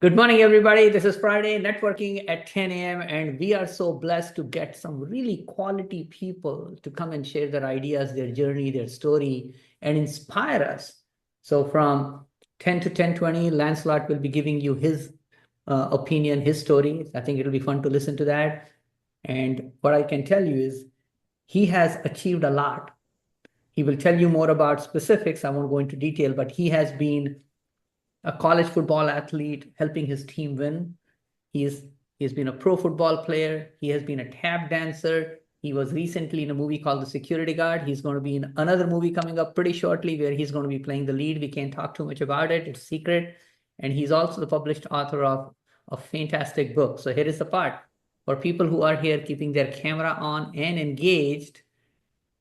Good morning, everybody. This is Friday Networking at 10 a.m. And we are so blessed to get some really quality people to come and share their ideas, their journey, their story, and inspire us. So from 10 to 10:20, Lancelot will be giving you his opinion, his story. I think it'll be fun to listen to that. And what I can tell you is he has achieved a lot. He will tell you more about specifics. I won't go into detail, but he has been a college football athlete helping his team win. He's he's been a pro football player. He has been a tap dancer. He was recently in a movie called The Security Guard. He's going to be in another movie coming up pretty shortly where he's going to be playing the lead. We can't talk too much about it. It's secret. And he's also the published author of a fantastic book. So here is the part for people who are here keeping their camera on and engaged.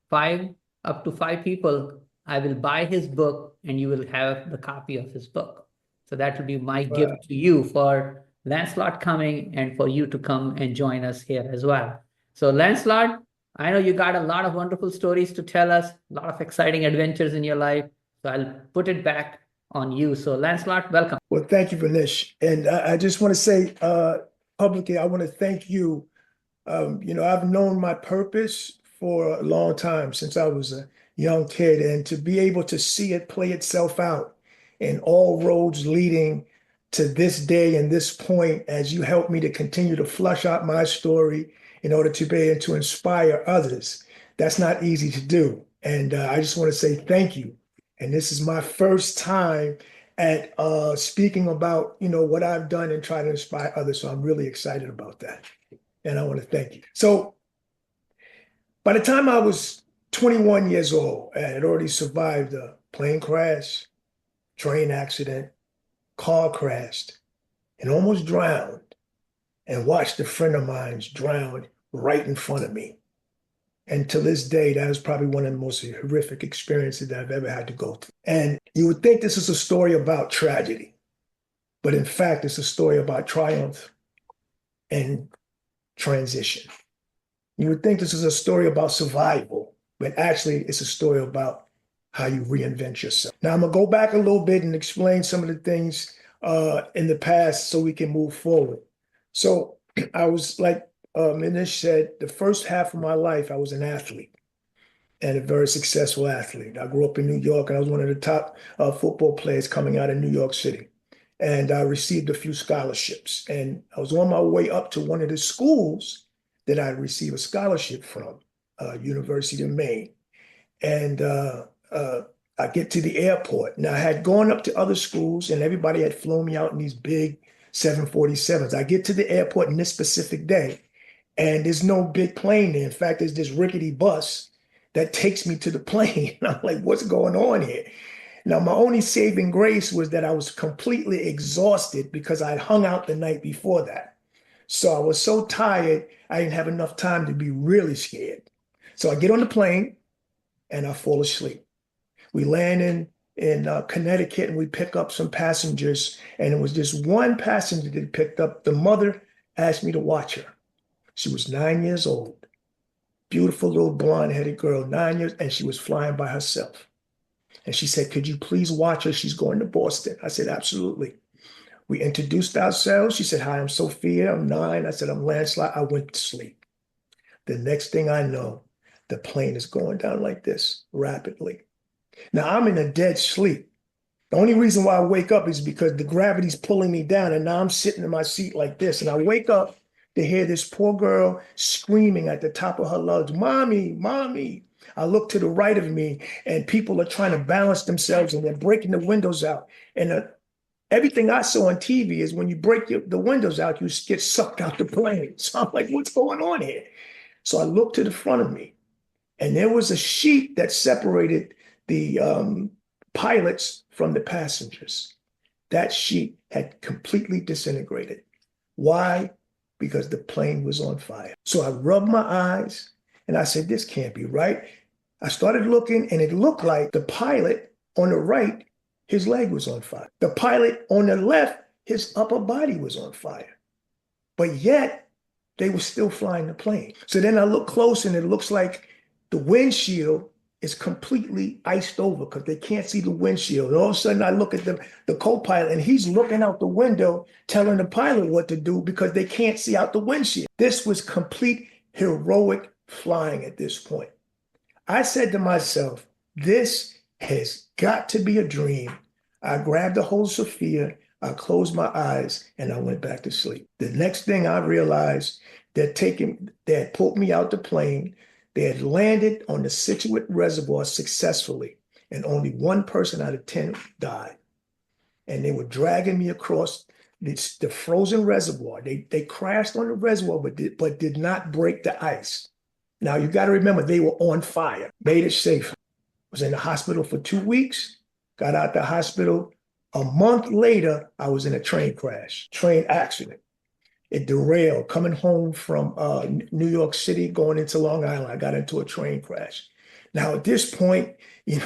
Five up to five people, I will buy his book and you will have the copy of his book. So that will be my gift to you for Lancelot coming and for you to come and join us here as well. So Lancelot, I know you got a lot of wonderful stories to tell us, a lot of exciting adventures in your life. So I'll put it back on you. So Lancelot, welcome. Well, thank you, Minesh. And I just want to say publicly, I want to thank you. I've known my purpose for a long time, since I was a young kid, and to be able to see it play itself out and all roads leading to this day and this point, as you help me to continue to flush out my story in order to be able to inspire others. That's not easy to do. And I just want to say thank you. And this is my first time at speaking about, what I've done and try to inspire others. So I'm really excited about that. And I want to thank you. So by the time I was 21 years old, I had already survived a plane crash, train accident, car crashed, and almost drowned, and watched a friend of mine drown right in front of me. And to this day, that was probably one of the most horrific experiences that I've ever had to go through. And you would think this is a story about tragedy, but in fact, it's a story about triumph and transition. You would think this is a story about survival, but actually it's a story about how you reinvent yourself. Now I'm gonna go back a little bit and explain some of the things in the past so we can move forward. So I was like Minesh said, the first half of my life, I was an athlete and a very successful athlete. I grew up in New York and I was one of the top football players coming out of New York City. And I received a few scholarships. And I was on my way up to one of the schools that I received a scholarship from, University of Maine. And I get to the airport. Now, I had gone up to other schools and everybody had flown me out in these big 747s. I get to the airport in this specific day, and there's no big plane there. In fact, there's this rickety bus that takes me to the plane. And I'm like, what's going on here? Now, my only saving grace was that I was completely exhausted because I'd hung out the night before that. So I was so tired, I didn't have enough time to be really scared. So I get on the plane and I fall asleep. We land in Connecticut and we pick up some passengers. And it was just one passenger that picked up. The mother asked me to watch her. She was 9 years old, beautiful little blonde-headed girl, 9 years, and she was flying by herself. And she said, could you please watch her? She's going to Boston. I said, absolutely. We introduced ourselves. She said, hi, I'm Sophia. I'm 9. I said, I'm Lancelot. I went to sleep. The next thing I know, the plane is going down like this rapidly. Now I'm in a dead sleep. The only reason why I wake up is because the gravity's pulling me down, and now I'm sitting in my seat like this. And I wake up to hear this poor girl screaming at the top of her lungs, mommy, mommy. I look to the right of me and people are trying to balance themselves and they're breaking the windows out. And everything I saw on TV is when you break the windows out, you get sucked out the plane. So I'm like, what's going on here? So I looked to the front of me and there was a sheet that separated the pilots from the passengers. That sheet had completely disintegrated. Why? Because the plane was on fire. So I rubbed my eyes and I said, this can't be right. I started looking and it looked like the pilot on the right, his leg was on fire. The pilot on the left, his upper body was on fire. But yet they were still flying the plane. So then I look close and it looks like the windshield is completely iced over because they can't see the windshield. And all of a sudden I look at the co-pilot and he's looking out the window telling the pilot what to do because they can't see out the windshield. This was complete heroic flying at this point. I said to myself, this has got to be a dream. I grabbed a hold of Sophia, I closed my eyes, and I went back to sleep. The next thing I realized, they had pulled me out the plane. They had landed on the Scituate Reservoir successfully, and only one person out of 10 died. And they were dragging me across the frozen reservoir. They crashed on the reservoir, but did not break the ice. Now, you got to remember, they were on fire, made it safe. Was in the hospital for 2 weeks, got out the hospital. A month later, I was in a train accident. It derailed coming home from New York City, going into Long Island. I got into a train crash. Now, at this point,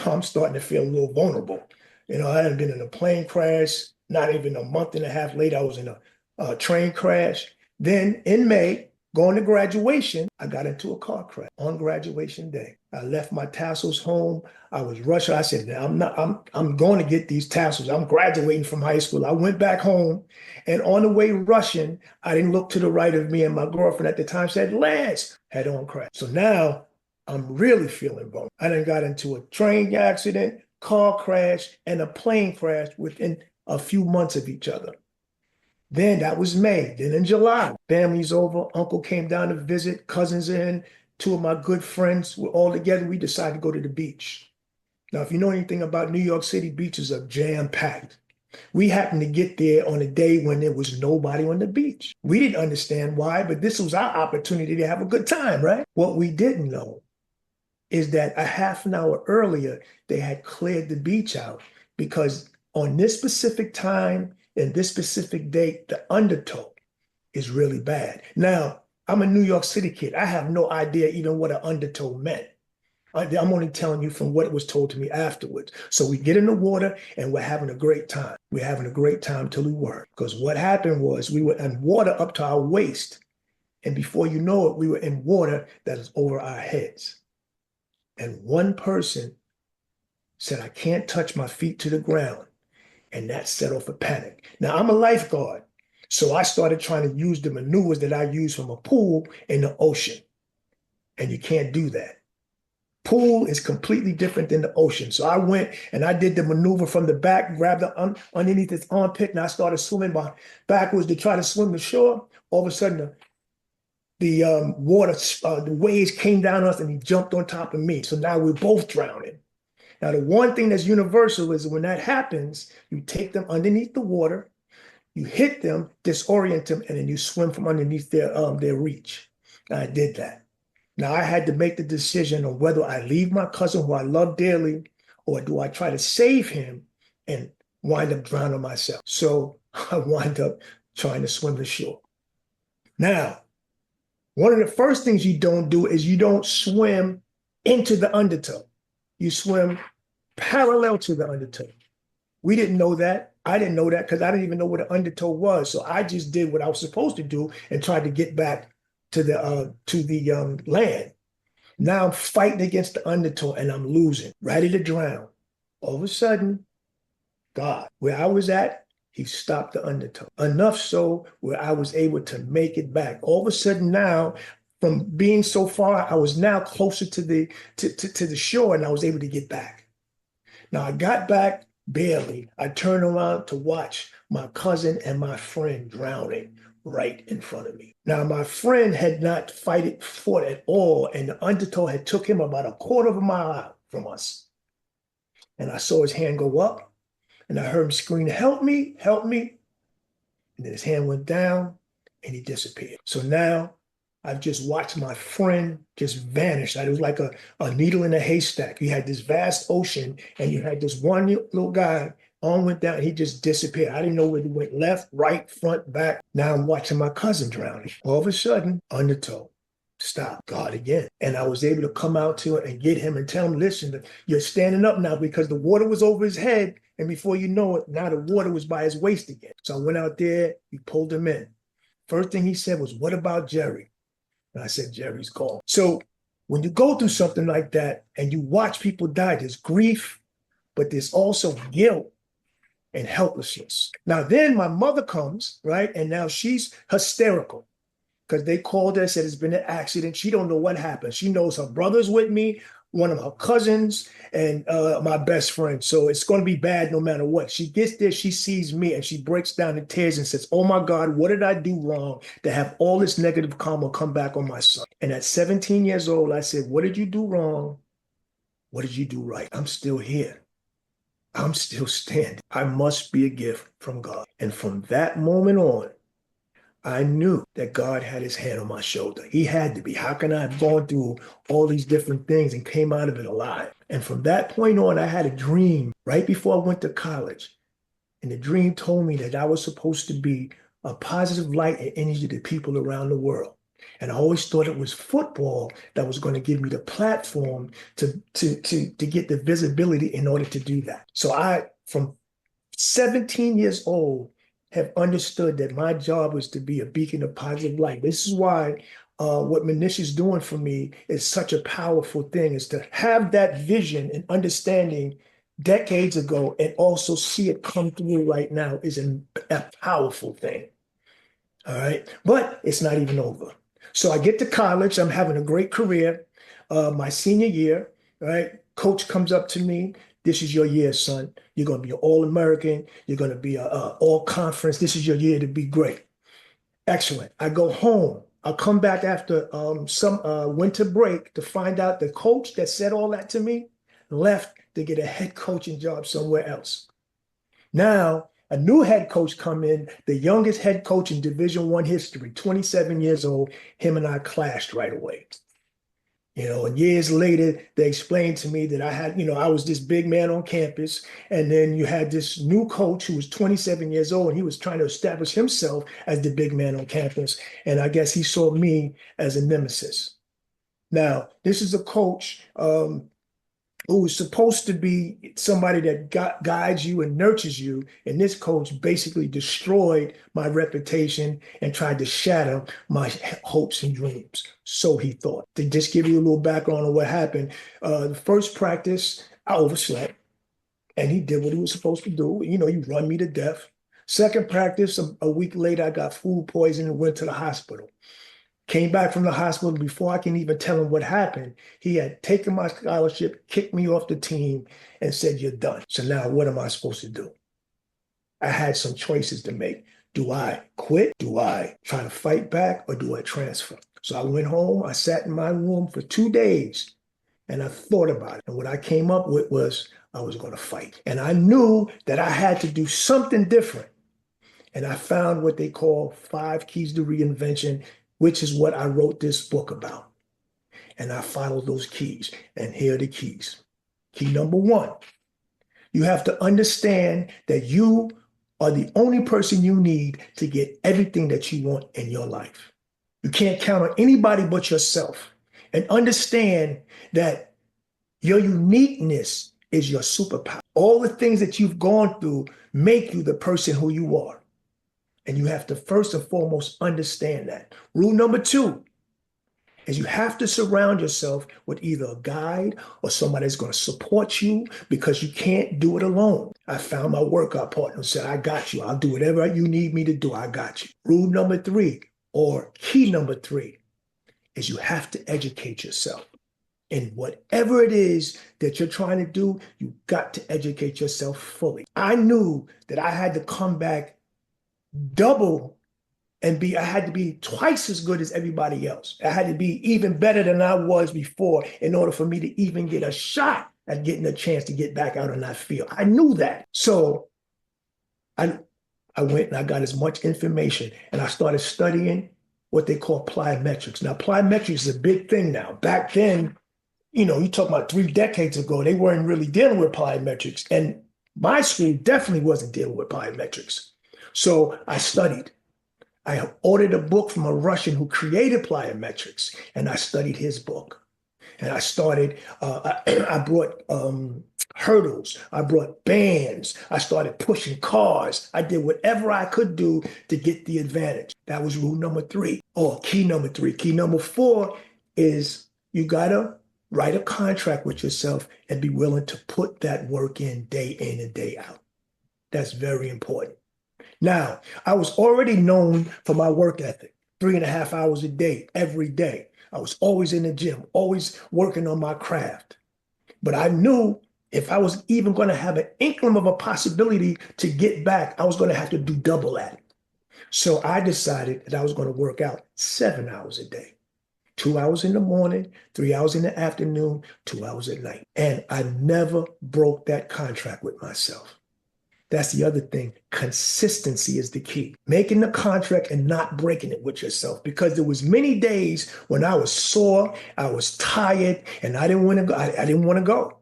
I'm starting to feel a little vulnerable. I hadn't been in a plane crash. Not even a month and a half later, I was in a train crash. Then in May, going to graduation, I got into a car crash on graduation day. I left my tassels home. I was rushing. I said, I'm going to get these tassels. I'm graduating from high school. I went back home, and on the way rushing, I didn't look to the right of me, and my girlfriend at the time said, Lance, head on crash. So now I'm really feeling vulnerable. I done got into a train accident, car crash, and a plane crash within a few months of each other. Then that was May. Then in July, family's over. Uncle came down to visit, cousins in, 2 of my good friends were all together. We decided to go to the beach. Now, if you know anything about New York City, beaches are jam-packed. We happened to get there on a day when there was nobody on the beach. We didn't understand why, but this was our opportunity to have a good time, right? What we didn't know is that a half an hour earlier, they had cleared the beach out because on this specific time and this specific date, the undertow is really bad. Now, I'm a New York City kid. I have no idea even what an undertow meant. I'm only telling you from what was told to me afterwards. So we get in the water and we're having a great time. We're having a great time till we weren't. Because what happened was we were in water up to our waist. And before you know it, we were in water that is over our heads. And one person said, I can't touch my feet to the ground. And that set off a panic. Now, I'm a lifeguard. So I started trying to use the maneuvers that I use from a pool in the ocean. And you can't do that. Pool is completely different than the ocean. So I went and I did the maneuver from the back, grabbed the underneath his armpit, and I started swimming backwards to try to swim to shore. All of a sudden, the water, the waves came down on us and he jumped on top of me. So now we're both drowning. Now, the one thing that's universal is when that happens, you take them underneath the water, you hit them, disorient them, and then you swim from underneath their reach. And I did that. Now, I had to make the decision on whether I leave my cousin, who I love dearly, or do I try to save him and wind up drowning myself. So I wind up trying to swim to shore. Now, one of the first things you don't do is you don't swim into the undertow. You swim parallel to the undertow. We didn't know that. I didn't know that because I didn't even know what an undertow was. So I just did what I was supposed to do and tried to get back to the land. Now I'm fighting against the undertow and I'm losing, ready to drown. All of a sudden, God, where I was at, he stopped the undertow. Enough so where I was able to make it back. All of a sudden now, from being so far, I was now closer to the shore and I was able to get back. Now I got back barely. I turned around to watch my cousin and my friend drowning right in front of me. Now, my friend had not fought at all, and the undertow had took him about a quarter of a mile out from us. And I saw his hand go up, and I heard him scream, help me, help me. And then his hand went down, and he disappeared. So now I've just watched my friend just vanish. It was like a needle in a haystack. You had this vast ocean, and you had this one little guy. On went down, he just disappeared. I didn't know whether he went left, right, front, back. Now I'm watching my cousin drowning. All of a sudden, undertow, stop, God again. And I was able to come out to it and get him and tell him, listen, you're standing up now because the water was over his head. And before you know it, now the water was by his waist again. So I went out there, we pulled him in. First thing he said was, what about Jerry? And I said, Jerry's gone. So When you go through something like that and you watch people die, there's grief, but there's also guilt and helplessness. Now, then my mother comes, right? And now she's hysterical because they called her, said it's been an accident. She don't know what happened. She knows her brother's with me, one of her cousins, and my best friend. So it's going to be bad no matter what. She gets there, she sees me, and she breaks down in tears and says, oh my God, what did I do wrong to have all this negative karma come back on my son? And at 17 years old, I said, what did you do wrong? What did you do right? I'm still here. I'm still standing. I must be a gift from God. And from that moment on, I knew that God had his hand on my shoulder. He had to be. How can I have gone through all these different things and came out of it alive? And from that point on, I had a dream right before I went to college. And the dream told me that I was supposed to be a positive light and energy to people around the world. And I always thought it was football that was going to give me the platform to get the visibility in order to do that. So I, from 17 years old, have understood that my job was to be a beacon of positive light. This is why what Minesh is doing for me is such a powerful thing, is to have that vision and understanding decades ago and also see it come through right now is a powerful thing. All right. But it's not even over. So I get to college. I'm having a great career. My senior year, right? Coach comes up to me. This is your year, son. You're going to be an All-American. You're going to be an all-conference. This is your year to be great. Excellent. I go home. I'll come back after some winter break to find out the coach that said all that to me left to get a head coaching job somewhere else. Now, a new head coach come in, the youngest head coach in Division I history, 27 years old. Him and I clashed right away. And years later, they explained to me that I was this big man on campus. And then you had this new coach who was 27 years old, and he was trying to establish himself as the big man on campus. And I guess he saw me as a nemesis. Now, this is a coach who is supposed to be somebody that guides you and nurtures you. And this coach basically destroyed my reputation and tried to shatter my hopes and dreams. So he thought. To just give you a little background on what happened, the first practice, I overslept. And he did what he was supposed to do. He run me to death. Second practice, a week later, I got food poisoning and went to the hospital. Came back from the hospital. Before I can even tell him what happened, he had taken my scholarship, kicked me off the team, and said, you're done. So now what am I supposed to do? I had some choices to make. Do I quit? Do I try to fight back? Or do I transfer? So I went home. I sat in my room for 2 days, and I thought about it. And what I came up with was I was going to fight. And I knew that I had to do something different. And I found what they call 5 keys to reinvention, which is what I wrote this book about. And I followed those keys. And here are the keys. Key number 1, you have to understand that you are the only person you need to get everything that you want in your life. You can't count on anybody but yourself. And understand that your uniqueness is your superpower. All the things that you've gone through make you the person who you are. And you have to first and foremost understand that. Rule number 2 is you have to surround yourself with either a guide or somebody that's going to support you, because you can't do it alone. I found my workout partner who said, I got you. I'll do whatever you need me to do. I got you. Rule number 3, or key number 3, is you have to educate yourself. And whatever it is that you're trying to do, you got to educate yourself fully. I knew that I had to come back double and I had to be twice as good as everybody else. I had to be even better than I was before in order for me to even get a shot at getting a chance to get back out on that field. I knew that. So I went and I got as much information, and I started studying what they call plyometrics. Now, plyometrics is a big thing now. Back then, you talk about 3 decades ago, they weren't really dealing with plyometrics. And my school definitely wasn't dealing with plyometrics. So I studied. I ordered a book from a Russian who created plyometrics, and I studied his book. And I started, I brought hurdles, I brought bands, I started pushing cars. I did whatever I could do to get the advantage. That was rule number 3, or key number 3. Key number 4 is You got to write a contract with yourself and be willing to put that work in and day out. That's very important. Now, I was already known for my work ethic, 3.5 hours a day, every day. I was always in the gym, always working on my craft. But I knew if I was even going to have an inkling of a possibility to get back, I was going to have to do double at it. So I decided that I was going to work out 7 hours a day. 2 hours in the morning, 3 hours in the afternoon, 2 hours at night. And I never broke that contract with myself. That's the other thing. Consistency is the key. Making the contract and not breaking it with yourself. Because there was many days when I was sore, I was tired, and I didn't want to go. I didn't want to go.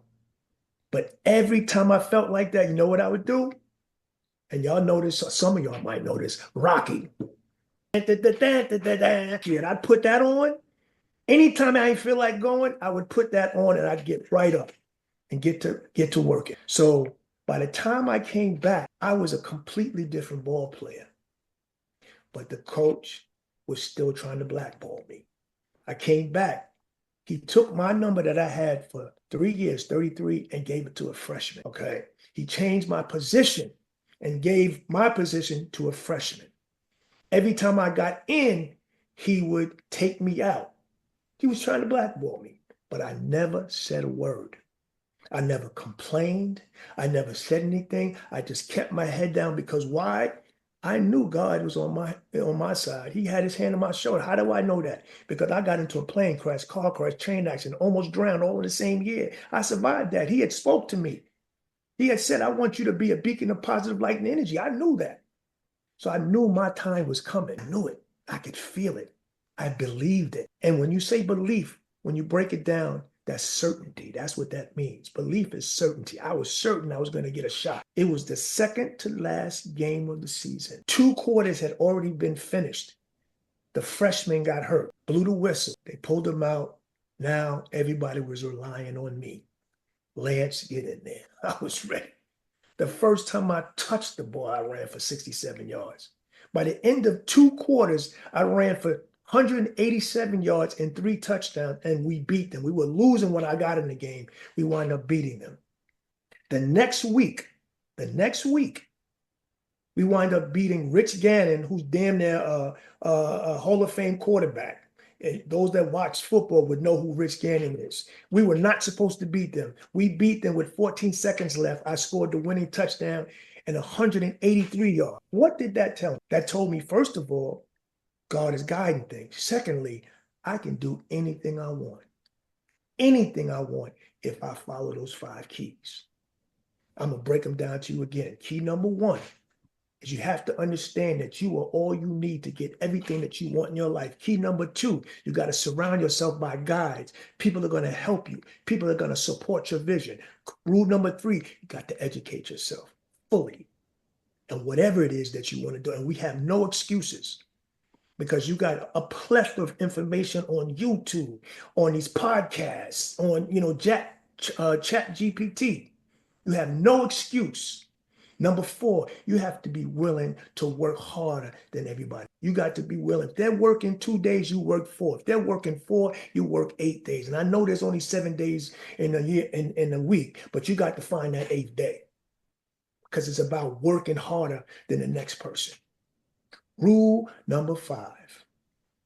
But every time I felt like that, you know what I would do? And y'all notice, some of y'all might notice, Rocky. And I'd put that on. Anytime I didn't feel like going, I would put that on and I'd get right up and get to working. So by the time I came back, I was a completely different ball player. But the coach was still trying to blackball me. I came back. He took my number that I had for 3 years, 33, and gave it to a freshman. Okay. He changed my position and gave my position to a freshman. Every time I got in, he would take me out. He was trying to blackball me, but I never said a word. I never complained. I never said anything. I just kept my head down because why? I knew God was on my side. He had his hand on my shoulder. How do I know that? Because I got into a plane crash, car crash, train accident, almost drowned all in the same year. I survived that. He had spoke to me. He had said, I want you to be a beacon of positive light and energy. I knew that. So I knew my time was coming. I knew it. I could feel it. I believed it. And when you say belief, when you break it down, that's certainty. That's what that means. Belief is certainty. I was certain I was going to get a shot. It was the second to last game of the season. 2 quarters had already been finished. The freshman got hurt, blew the whistle. They pulled him out. Now everybody was relying on me. Lance, get in there. I was ready. The first time I touched the ball, I ran for 67 yards. By the end of 2 quarters, I ran for 187 yards and 3 touchdowns, and we beat them. We were losing when I got in the game. We wound up beating them. The next week, we wind up beating Rich Gannon, who's damn near a Hall of Fame quarterback. And those that watch football would know who Rich Gannon is. We were not supposed to beat them. We beat them with 14 seconds left. I scored the winning touchdown and 183 yards. What did that tell me? That told me, first of all, God is guiding things. Secondly, I can do anything I want. Anything I want if I follow those 5 keys. I'm going to break them down to you again. Key number 1 is you have to understand that you are all you need to get everything that you want in your life. Key number 2, you got to surround yourself by guides. People are going to help you. People are going to support your vision. Rule number 3, you got to educate yourself fully. And whatever it is that you want to do. And we have no excuses because you got a plethora of information on YouTube, on these podcasts, on, Chat GPT. You have no excuse. Number 4, you have to be willing to work harder than everybody. You got to be willing. If they're working 2 days, you work 4. If they're working 4, you work 8 days. And I know there's only 7 days in a year, in a week, but you got to find that 8th day because it's about working harder than the next person. Rule number 5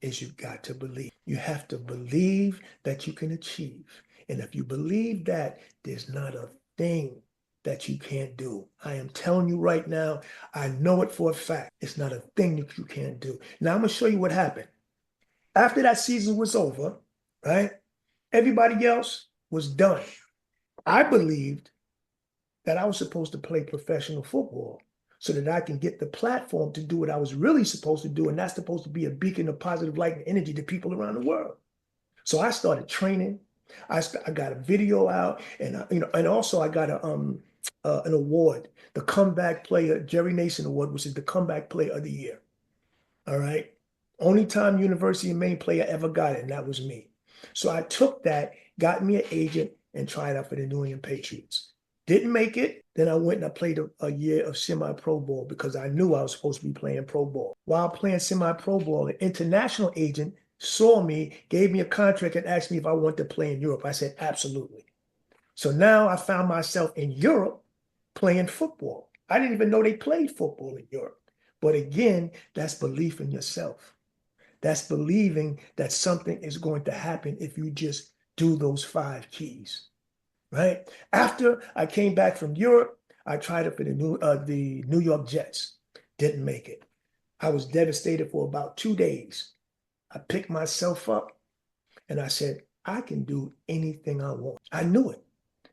is you got to believe. You have to believe that you can achieve. And if you believe that, there's not a thing that you can't do. I am telling you right now, I know it for a fact. It's not a thing that you can't do. Now I'm going to show you what happened. After that season was over, right? Everybody else was done. I believed that I was supposed to play professional football so that I can get the platform to do what I was really supposed to do, and that's supposed to be a beacon of positive light and energy to people around the world. So I started training. I got a video out, and and also I got an award, the Comeback Player, Jerry Nason Award, which is the Comeback Player of the Year. All right. Only time University of Maine player ever got it, and that was me. So I took that, got me an agent, and tried out for the New England Patriots. Didn't make it. Then I went and I played a year of semi-pro ball because I knew I was supposed to be playing pro ball. While playing semi-pro ball, an international agent saw me, gave me a contract, and asked me if I wanted to play in Europe. I said, absolutely. So now I found myself in Europe playing football. I didn't even know they played football in Europe. But again, that's belief in yourself. That's believing that something is going to happen if you just do those 5 keys, right? After I came back from Europe, I tried it for the New York Jets. Didn't make it. I was devastated for about 2 days. I picked myself up and I said, I can do anything I want. I knew it.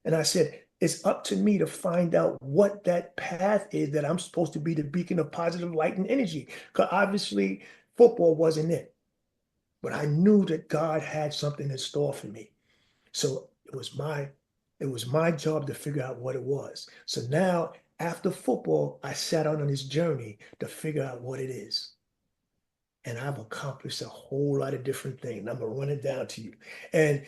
And I said, it's up to me to find out what that path is that I'm supposed to be the beacon of positive light and energy. Because obviously, football wasn't it. But I knew that God had something in store for me. So it was my job to figure out what it was. So now, after football, I sat on this journey to figure out what it is. And I've accomplished a whole lot of different things. I'm going to run it down to you. And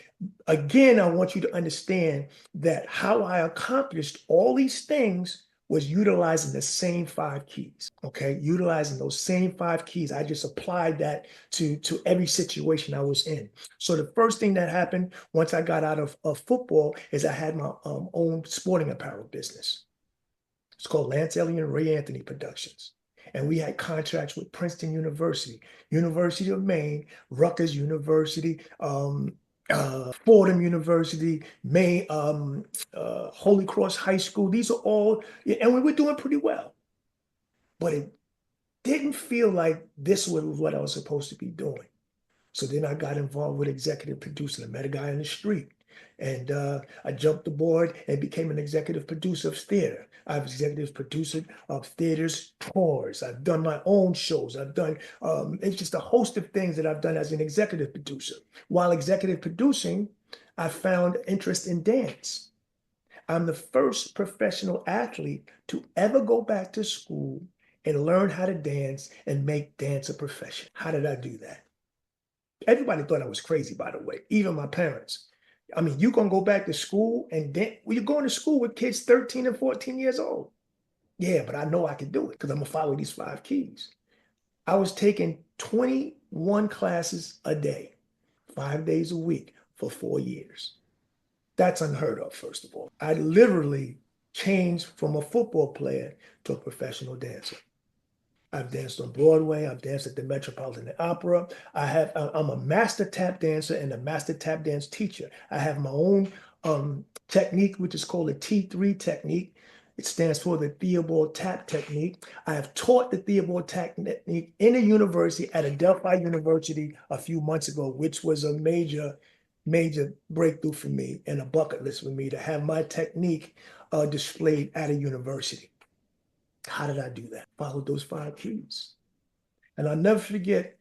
again, I want you to understand that how I accomplished all these things was utilizing the same 5 keys. Okay. Utilizing those same 5 keys. I just applied that to every situation I was in. So the first thing that happened once I got out of football is I had my own sporting apparel business. It's called Lancelot and Ray Anthony Productions. And we had contracts with Princeton University, University of Maine, Rutgers University, Fordham University, Maine, Holy Cross High School. These are all, and we were doing pretty well. But it didn't feel like this was what I was supposed to be doing. So then I got involved with executive producing. I met a guy in the street. And I jumped aboard and became an executive producer of theater. I was executive producer of theaters tours. I've done my own shows. I've done, it's just a host of things that I've done as an executive producer. While executive producing, I found interest in dance. I'm the first professional athlete to ever go back to school and learn how to dance and make dance a profession. How did I do that? Everybody thought I was crazy, by the way, even my parents. I mean, you're going to go back to school and then you're going to school with kids 13 and 14 years old. Yeah, but I know I can do it because I'm going to follow these 5 keys. I was taking 21 classes a day, 5 days a week for 4 years. That's unheard of, first of all. I literally changed from a football player to a professional dancer. I've danced on Broadway. I've danced at the Metropolitan Opera. I'm a master tap dancer and a master tap dance teacher. I have my own technique, which is called the T3 technique. It stands for the Theobald tap technique. I have taught the Theobald tap technique in a university at Adelphi University a few months ago, which was a major, major breakthrough for me and a bucket list for me to have my technique displayed at a university. How did I do that? Followed those 5 keys. And I'll never forget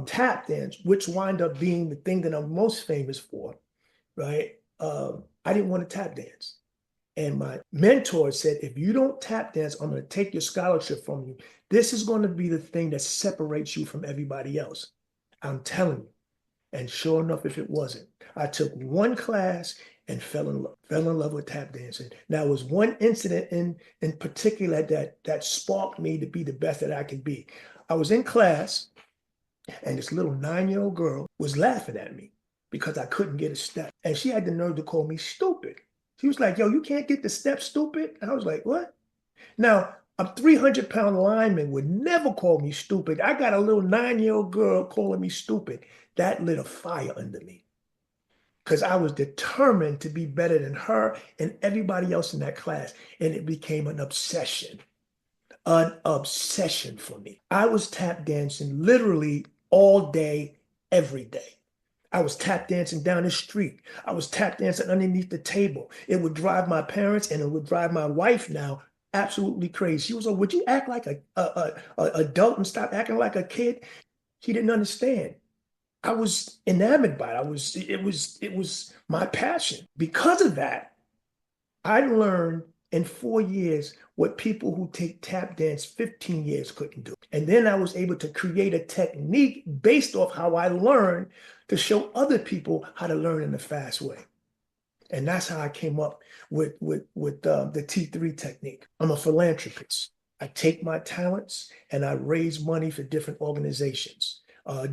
tap dance, which wind up being the thing that I'm most famous for, right? I didn't want to tap dance. And my mentor said, if you don't tap dance, I'm going to take your scholarship from you. This is going to be the thing that separates you from everybody else. I'm telling you. And sure enough, if it wasn't, I took one class and fell in love with tap dancing. Now, it was one incident in particular that sparked me to be the best that I could be. I was in class, and this little 9-year-old girl was laughing at me because I couldn't get a step. And she had the nerve to call me stupid. She was like, yo, you can't get the step, stupid? And I was like, what? Now, a 300-pound lineman would never call me stupid. I got a little 9-year-old girl calling me stupid. That lit a fire under me because I was determined to be better than her and everybody else in that class. And it became an obsession for me. I was tap dancing literally all day, every day. I was tap dancing down the street. I was tap dancing underneath the table. It would drive my parents and it would drive my wife now absolutely crazy. She was like, would you act like a adult and stop acting like a kid? She didn't understand. I was enamored by it. It was my passion. Because of that, I learned in 4 years what people who take tap dance 15 years couldn't do. And then I was able to create a technique based off how I learned to show other people how to learn in a fast way. And that's how I came up with the T3 technique. I'm a philanthropist. I take my talents and I raise money for different organizations.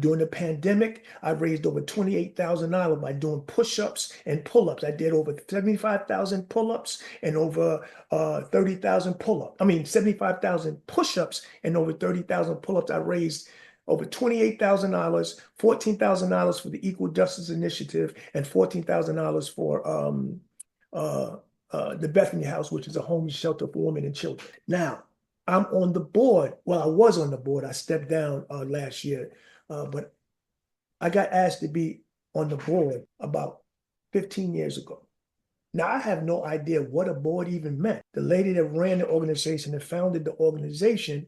During the pandemic, I raised over $28,000 by doing push-ups and pull-ups. I did over 75,000 pull-ups and over 30,000 pull-ups. 75,000 push-ups and over 30,000 pull-ups. I raised over $28,000, $14,000 for the Equal Justice Initiative, and $14,000 for the Bethany House, which is a homeless shelter for women and children. Now, I'm on the board. Well, I was on the board. I stepped down last year, but I got asked to be on the board about 15 years ago. Now, I have no idea what a board even meant. The lady that ran the organization and founded the organization,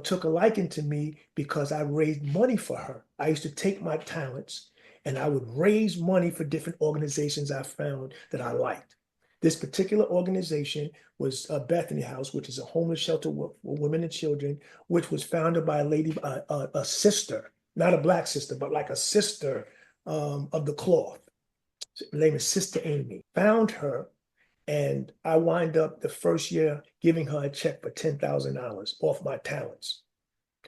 took a liking to me because I raised money for her. I used to take my talents and I would raise money for different organizations I found that I liked. This particular organization was Bethany House, which is a homeless shelter for women and children, which was founded by a lady, a sister, not a Black sister, but like a sister of the cloth. Her name is Sister Amy. Found her, and I wind up the first year giving her a check for $10,000 off my talents.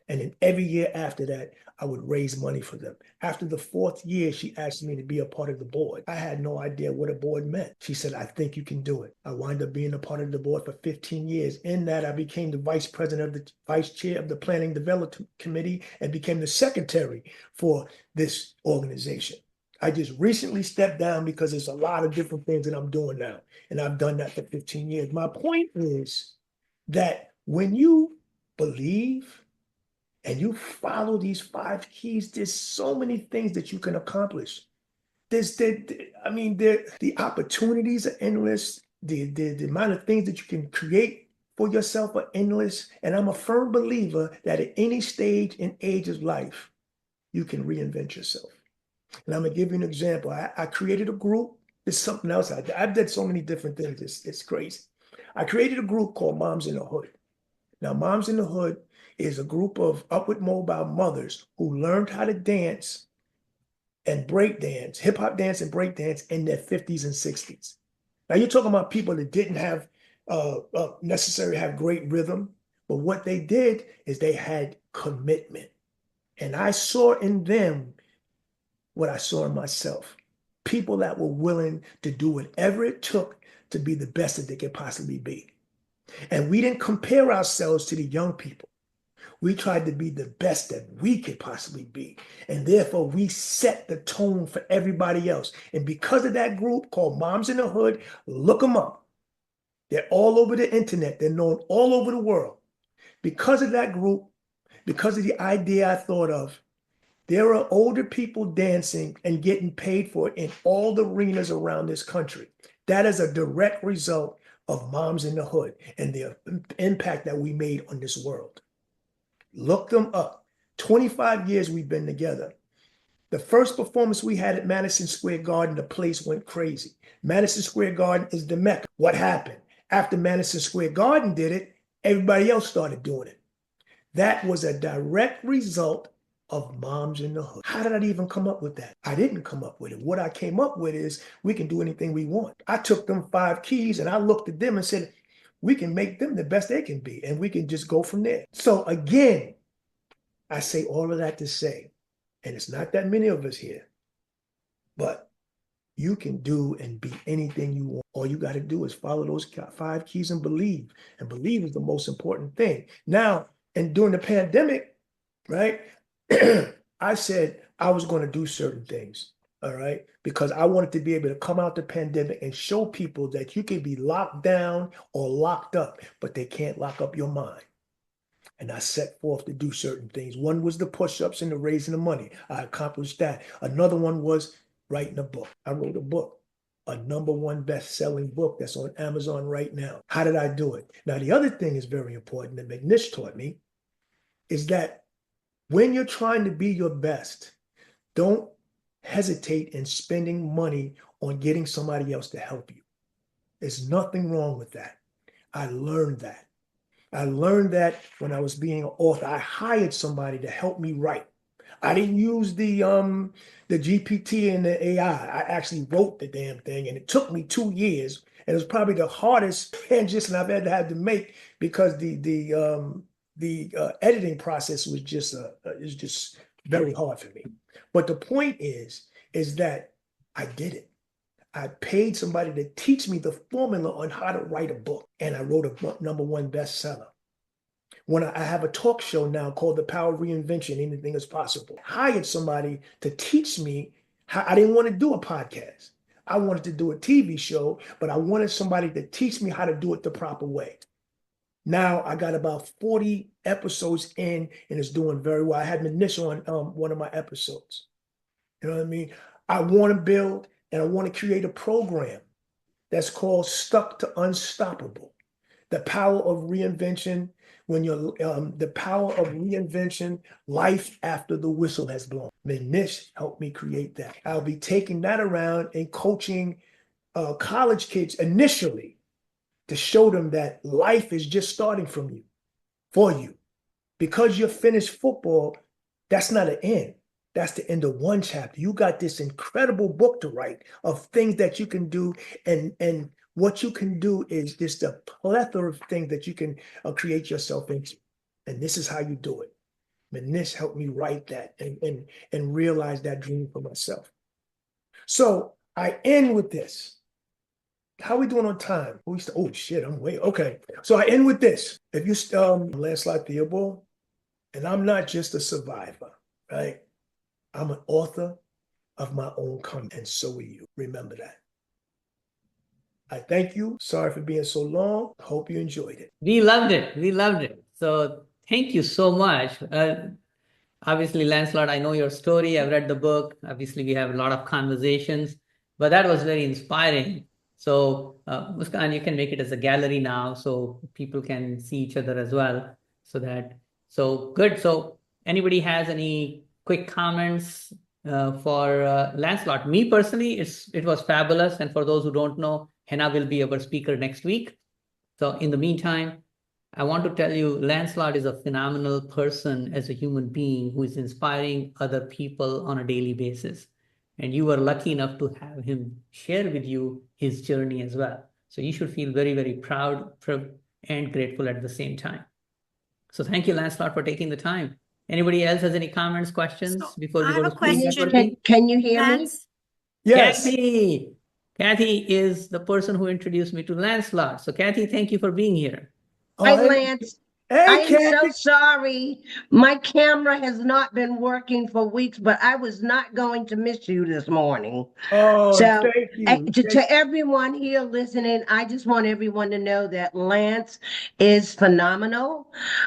And then every year after that, I would raise money for them. After the fourth year, she asked me to be a part of the board. I had no idea what a board meant. She said, I think you can do it. I wound up being a part of the board for 15 years. In that, I became the vice chair of the Planning Development Committee and became the secretary for this organization. I just recently stepped down because there's a lot of different things that I'm doing now. And I've done that for 15 years. My point is that when you believe and you follow these 5 keys, there's so many things that you can accomplish. The opportunities are endless. The amount of things that you can create for yourself are endless. And I'm a firm believer that at any stage and age of life, you can reinvent yourself. And I'm gonna give you an example. I created a group. It's something else. I've done so many different things. It's crazy. I created a group called Moms in the Hood. Now, Moms in the Hood is a group of upward mobile mothers who learned how to dance and break dance, hip hop dance and break dance in their 50s and 60s. Now, you're talking about people that didn't have necessarily have great rhythm, but what they did is they had commitment. And I saw in them what I saw in myself. People that were willing to do whatever it took to be the best that they could possibly be. And we didn't compare ourselves to the young people. We tried to be the best that we could possibly be. And therefore, we set the tone for everybody else. And because of that group called Moms in the Hood, look them up. They're all over the internet. They're known all over the world. Because of that group, because of the idea I thought of, there are older people dancing and getting paid for it in all the arenas around this country. That is a direct result of Moms in the Hood and the impact that we made on this world. Look them up. 25 years we've been together. The first performance we had at Madison Square Garden, the place went crazy. Madison Square Garden is the Mecca. What happened? After Madison Square Garden did it, everybody else started doing it. That was a direct result of Moms in the Hood. How did I even come up with that? I didn't come up with it. What I came up with is we can do anything we want. I took them 5 keys and I looked at them and said, we can make them the best they can be and we can just go from there. So again, I say all of that to say, and it's not that many of us here, but you can do and be anything you want. All you got to do is follow those 5 keys and believe. And believe is the most important thing. Now, and during the pandemic, right, I said I was going to do certain things, all right, because I wanted to be able to come out the pandemic and show people that you can be locked down or locked up, but they can't lock up your mind. And I set forth to do certain things. One was the push-ups and the raising of money. I accomplished that. Another one was writing a book. I wrote a book, a #1 best-selling book that's on Amazon right now. How did I do it? Now, the other thing is very important that Minesh taught me is that when you're trying to be your best, don't hesitate in spending money on getting somebody else to help you. There's nothing wrong with that. I learned that. I learned that when I was being an author. I hired somebody to help me write. I didn't use the GPT and the AI. I actually wrote the damn thing, and it took me 2 years. And it was probably the hardest transition I've ever had to make because the editing process was just very hard for me. But the point is that I did it. I paid somebody to teach me the formula on how to write a book, and I wrote a #1 bestseller. When I have a talk show now called The Power of Reinvention, Anything is Possible. I hired somebody to teach me how. I didn't want to do a podcast. I wanted to do a TV show, but I wanted somebody to teach me how to do it the proper way. Now I got about 40 episodes in, and it's doing very well. I had Minesh on one of my episodes. You know what I mean? I want to build and I want to create a program that's called Stuck to Unstoppable. The power of reinvention, the power of reinvention, life after the whistle has blown. Minesh helped me create that. I'll be taking that around and coaching college kids initially to show them that life is just starting for you. Because you're finished football, that's not an end. That's the end of one chapter. You got this incredible book to write of things that you can do, and what you can do is just a plethora of things that you can create yourself into. And this is how you do it. Minesh helped me write that and realize that dream for myself. So I end with this. How are we doing on time? Oh shit, I'm way okay. So I end with this. If you Lancelot Theobald, and I'm not just a survivor, right? I'm an author of my own company, and so are you. Remember that. I thank you. Sorry for being so long. Hope you enjoyed it. We loved it. We loved it. So thank you so much. Obviously, Lancelot, I know your story. I've read the book. Obviously, we have a lot of conversations, but that was very inspiring. So Muskan, you can make it as a gallery now so people can see each other as well. So good. So anybody has any quick comments for Lancelot? Me personally, it was fabulous. And for those who don't know, Henna will be our speaker next week. So in the meantime, I want to tell you, Lancelot is a phenomenal person as a human being who is inspiring other people on a daily basis. And you were lucky enough to have him share with you his journey as well. So you should feel very, very proud and grateful at the same time. So thank you, Lancelot, for taking the time. Anybody else has any comments, questions before we go to question? Can you hear me? Yes. Kathy is the person who introduced me to Lancelot. So Kathy, thank you for being here. Hi, Lance. Hey, I am Kathy. so sorry. My camera has not been working for weeks, but I was not going to miss you this morning. Oh, So, thank you. To everyone here listening, I just want everyone to know that Lance is phenomenal.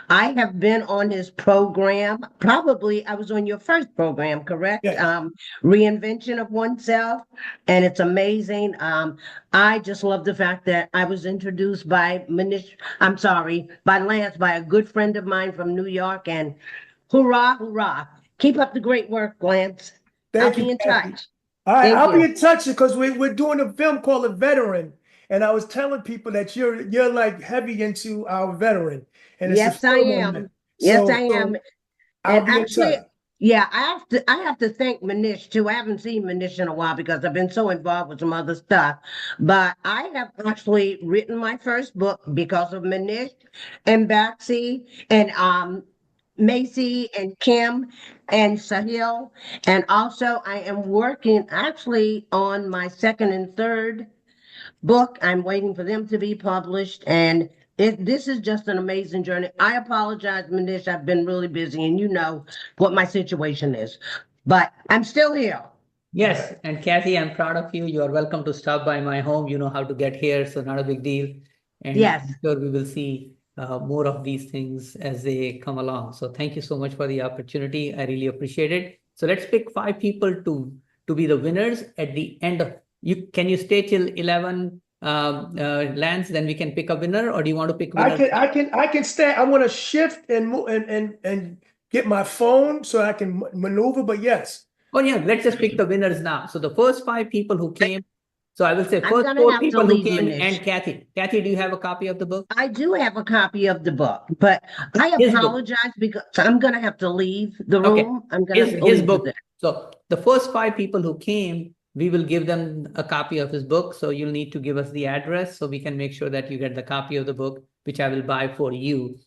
I have been on his program. Probably I was on your first program, correct? Yes. Reinvention of Oneself. And it's amazing. I just love the fact that I was introduced by by Lance, by a good friend of mine from New York, and hoorah, hoorah. Keep up the great work, Lance. Thank I'll you, be in Kathy. touch. All right, Thank I'll you. be in touch because we're doing a film called A Veteran, and I was telling people that you're like heavy into our veteran, and it's Yes, a I film on am. that. Yes, So I am. I'll And be in actually, touch. yeah, I have to thank Minesh too. I haven't seen Minesh in a while because I've been so involved with some other stuff. But I have actually written my first book because of Minesh and Baxi and Macy and Kim and Sahil. And also I am working actually on my second and third book. I'm waiting for them to be published, and this is just an amazing journey. I apologize, Manish. I've been really busy, and you know what my situation is, but I'm still here. Yes, and Kathy, I'm proud of you. You are welcome to stop by my home. You know how to get here, so not a big deal. And Yes. I'm sure we will see more of these things as they come along. So thank you so much for the opportunity. I really appreciate it. So let's pick 5 people to be the winners at the end of you. Can you stay till 11 Lance? Then we can pick a winner, or do you want to pick winner? I can stay. I want to shift and move and get my phone so I can maneuver. But yes. Oh yeah, let's just pick the winners now. So the first 5 people who came. So I will say I'm first gonna 4 have to people who leave, came Manish. and Kathy. Kathy, do you have a copy of the book? I do have a copy of the book, but I His book. apologize because I'm gonna have to leave the Okay. room. I'm gonna have to His leave book. with it. So the first 5 people who came, we will give them a copy of his book. So you'll need to give us the address so we can make sure that you get the copy of the book, which I will buy for you.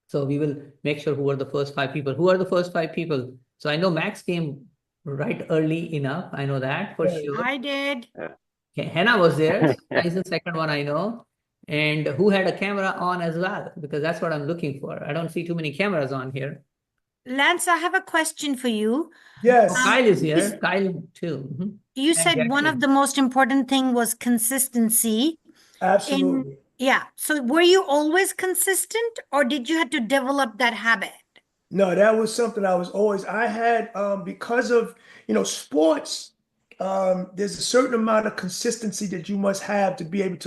So we will make sure who are the first 5 people. Who are the first 5 people? So I know Max came right early enough. I know that for Right. sure. I did. Okay, Hannah was there. So that is the second one I know. And who had a camera on as well? Because that's what I'm looking for. I don't see too many cameras on here. Lance, I have a question for you. Oh, Yes, Kyle is here. Kyle too. Mhm. You And said one of Jackson. the most important thing was consistency. absolutely. Yeah. So were you always consistent or did you have to develop that habit? No, that was something I had, because of, sports, there's a certain amount of consistency that you must have to be able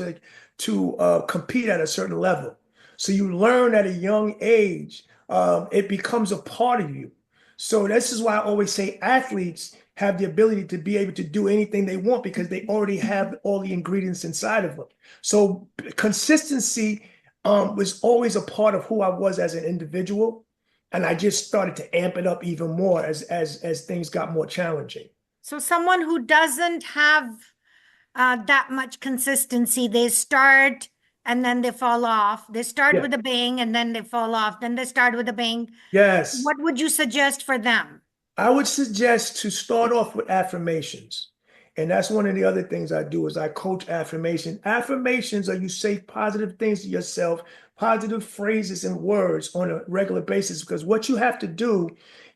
to compete at a certain level. So you learn at a young age, it becomes a part of you. So this is why I always say athletes have the ability to be able to do anything they want because they already have all the ingredients inside of them. So consistency, was always a part of who I was as an individual. And I just started to amp it up even more as things got more challenging. So someone who doesn't have that much consistency, they start and then they fall off. They start Yeah. with a bang and then they fall off. Then they start with a bang. Yes. What would you suggest for them? I would suggest to start off with affirmations. And that's one of the other things I do is I coach affirmation. Affirmations are you say positive things to yourself, positive phrases and words on a regular basis, because what you have to do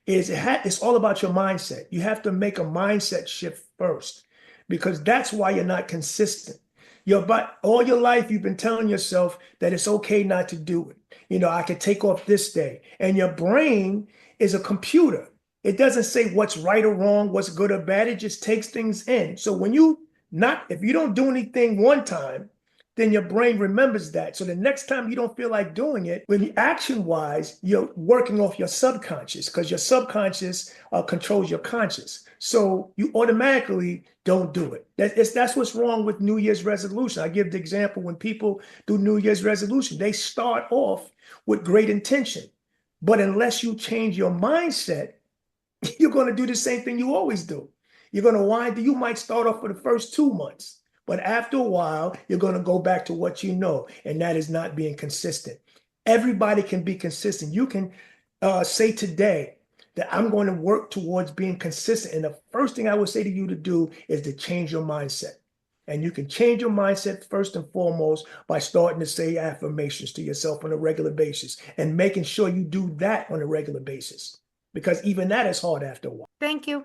is it's all about your mindset. You have to make a mindset shift first because that's why you're not consistent. But all your life you've been telling yourself that it's okay not to do it. I could take off this day. And your brain is a computer. It doesn't say what's right or wrong, what's good or bad. It just takes things in. So if you don't do anything one time, then your brain remembers that. So the next time you don't feel like doing it, when action wise, you're working off your subconscious because your subconscious controls your conscious. So you automatically don't do it. That's what's wrong with New Year's resolution. I give the example when people do New Year's resolution, they start off with great intention. But unless you change your mindset, you're going to do the same thing you always do. You might start off for the first 2 months, but after a while, you're going to go back to what you know, and that is not being consistent. Everybody can be consistent. You can say today that I'm going to work towards being consistent. And the first thing I would say to you to do is to change your mindset. And you can change your mindset first and foremost by starting to say affirmations to yourself on a regular basis and making sure you do that on a regular basis. Because even that is hard after a while. Thank you.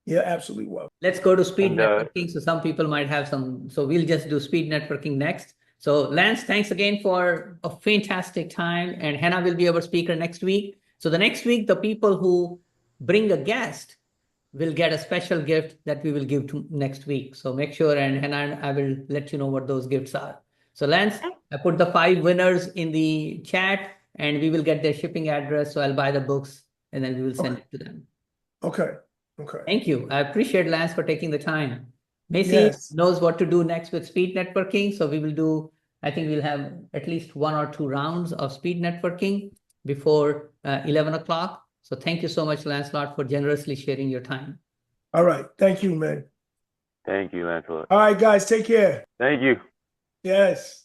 Yeah, absolutely. Well, Let's go to speed And, networking. So some people might have some. So we'll just do speed networking next. So Lance, thanks again for a fantastic time. And Hannah will be our speaker next week. So the next week, the people who bring a guest will get a special gift that we will give to next week. So make sure, and Hannah and I will let you know what those gifts are. So Lance, I put the 5 winners in the chat and we will get their shipping address. So I'll buy the books and then we will send it to them. okay. Thank you. I appreciate Lance for taking the time. Macy Yes. knows what to do next with speed networking. So we will do, I think we'll have at least 1 or 2 rounds of speed networking before 11 o'clock. So thank you so much, Lancelot, for generously sharing your time. All right. Thank you, man. Thank you, Lancelot. All right, guys, take care. Thank you. Yes.